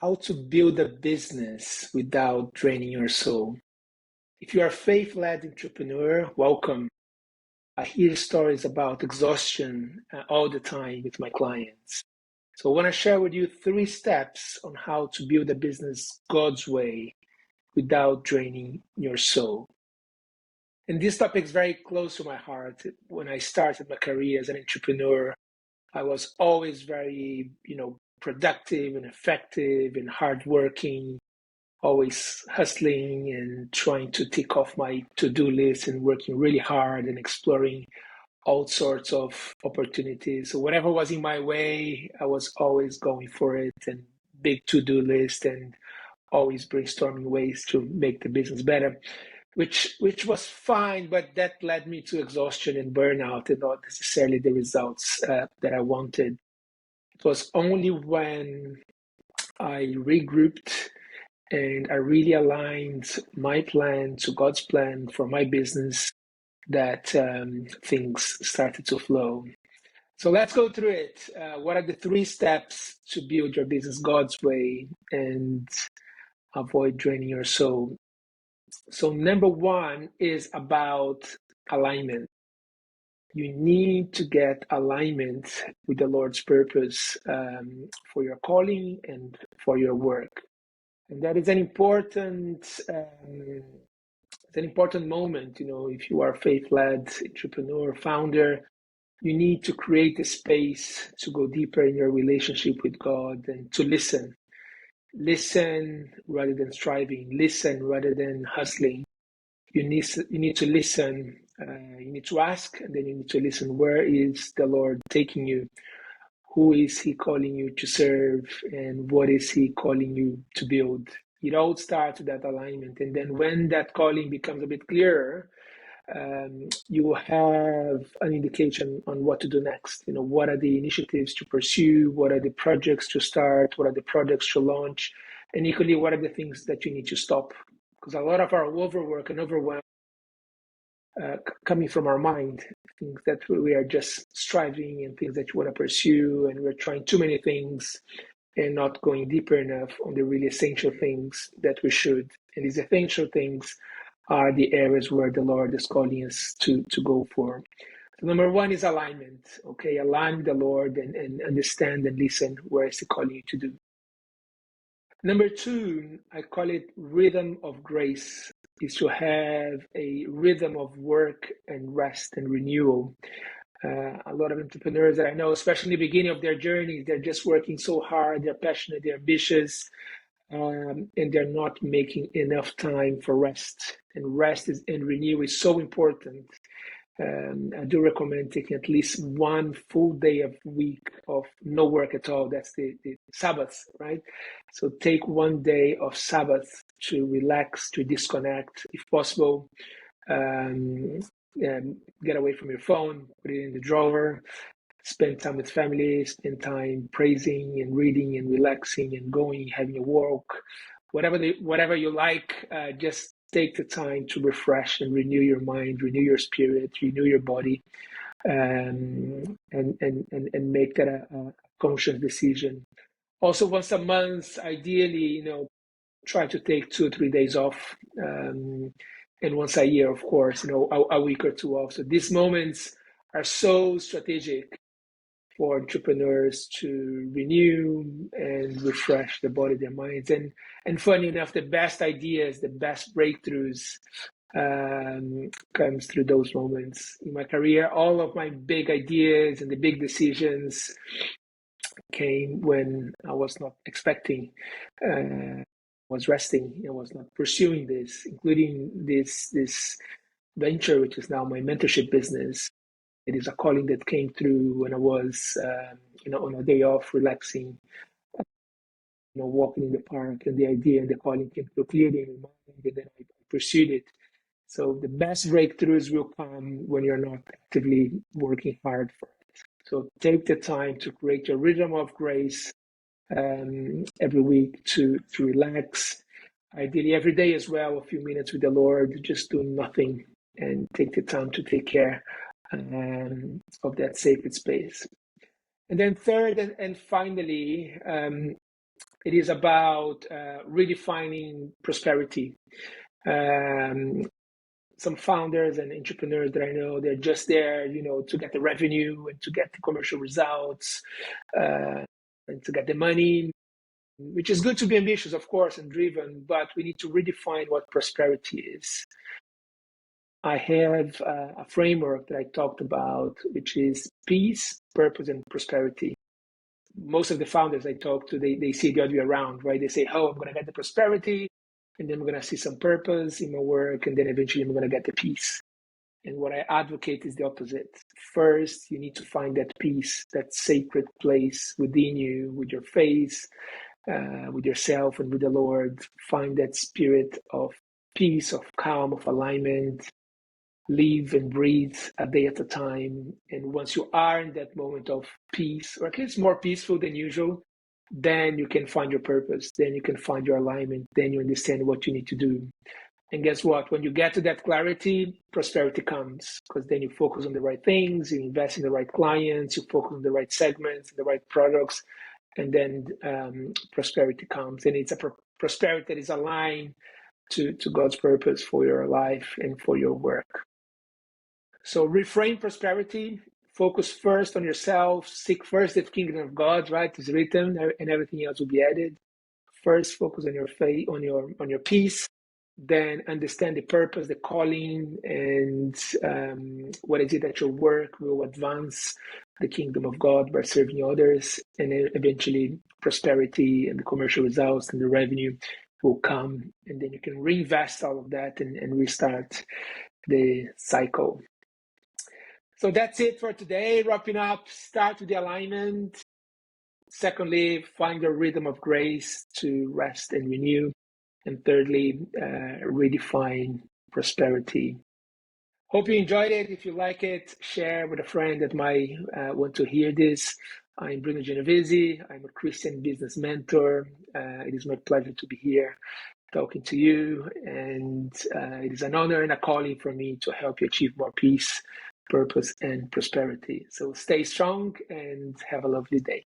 how to build a business without draining your soul. If you are a faith-led entrepreneur, welcome. I hear stories about exhaustion all the time with my clients. So I want to share with you 3 steps on how to build a business God's way without draining your soul. And this topic is very close to my heart. When I started my career as an entrepreneur, I was always very, productive and effective and hardworking, always hustling and trying to tick off my to-do list and working really hard and exploring all sorts of opportunities. So whatever was in my way, I was always going for it, and big to-do list and always brainstorming ways to make the business better, which was fine, but that led me to exhaustion and burnout and not necessarily the results that I wanted. It was only when I regrouped and I really aligned my plan to God's plan for my business that things started to flow. So let's go through it. What are the 3 steps to build your business God's way and avoid draining your soul? So number 1 is about alignment. You need to get alignment with the Lord's purpose for your calling and for your work. And that is an important moment. If you are a faith-led entrepreneur, founder, you need to create a space to go deeper in your relationship with God and to listen. Listen rather than striving. Listen rather than hustling. You need to listen. You need to ask, and then you need to listen. Where is the Lord taking you? Who is He calling you to serve? And what is He calling you to build? It all starts with that alignment. And then when that calling becomes a bit clearer, you will have an indication on what to do next. What are the initiatives to pursue? What are the projects to start? What are the projects to launch? And equally, what are the things that you need to stop? Because a lot of our overwork and overwhelm coming from our mind, things that we are just striving and things that you want to pursue, and we're trying too many things and not going deeper enough on the really essential things that we should. And these essential things are the areas where the Lord is calling us to go for. So number 1 is alignment. Okay, align with the Lord and understand and listen where is He calling you to do. Number 2, I call it rhythm of grace, is to have a rhythm of work and rest and renewal. A lot of entrepreneurs that I know, especially in the beginning of their journey, they're just working so hard, they're passionate, they're ambitious, and they're not making enough time for rest. And rest and renewal is so important. I do recommend taking at least 1 full day of week of no work at all. That's the Sabbath, right? So take 1 day of Sabbath to relax, to disconnect, if possible. Get away from your phone, put it in the drawer, spend time with family, spend time praising and reading and relaxing and going, having a walk, whatever you like. Just take the time to refresh and renew your mind, renew your spirit, renew your body, and make that a conscious decision. Also, once a month, ideally, try to take 2 or 3 days off, and once a year, of course, a week or 2 off. So these moments are so strategic for entrepreneurs to renew and refresh their body, their minds. And funny enough, the best ideas, the best breakthroughs comes through those moments. In my career, all of my big ideas and the big decisions came when I was not expecting, was resting, I was not pursuing this, including this venture, which is now my mentorship business. It is a calling that came through when I was, on a day off, relaxing, walking in the park, and the idea and the calling came through clearly in my mind, and then I pursued it. So the best breakthroughs will come when you're not actively working hard for it. So take the time to create your rhythm of grace every week to relax. Ideally, every day as well, a few minutes with the Lord, just doing nothing, and take the time to take care of that sacred space. And then third and finally, It is about redefining prosperity. Some founders and entrepreneurs that I know, they're just there, to get the revenue and to get the commercial results and to get the money, which is good to be ambitious, of course, and driven, but we need to redefine what prosperity is. I have a framework that I talked about, which is peace, purpose, and prosperity. Most of the founders I talk to, they see the other way around, right? They say, oh, I'm going to get the prosperity, and then I'm going to see some purpose in my work, and then eventually I'm going to get the peace. And what I advocate is the opposite. First, you need to find that peace, that sacred place within you, with your faith, with yourself and with the Lord. Find that spirit of peace, of calm, of alignment. Live and breathe a day at a time. And once you are in that moment of peace, or at least more peaceful than usual, then you can find your purpose. Then you can find your alignment. Then you understand what you need to do. And guess what? When you get to that clarity, prosperity comes, because then you focus on the right things, you invest in the right clients, you focus on the right segments, the right products, and then prosperity comes. And it's a prosperity that is aligned to God's purpose for your life and for your work. So reframe prosperity, focus first on yourself, seek first the kingdom of God, right? It's written, and everything else will be added. First, focus on your faith, on your peace. Then understand the purpose, the calling, and what is it that your work will advance the kingdom of God by serving others. And then eventually prosperity and the commercial results and the revenue will come. And then you can reinvest all of that and restart the cycle. So that's it for today. Wrapping up, start with the alignment. Secondly, find your rhythm of grace to rest and renew. And thirdly, redefine prosperity. Hope you enjoyed it. If you like it, share with a friend that might want to hear this. I'm Bruno Genovese. I'm a Christian business mentor. It is my pleasure to be here talking to you. And it is an honor and a calling for me to help you achieve more peace, purpose, and prosperity. So stay strong and have a lovely day.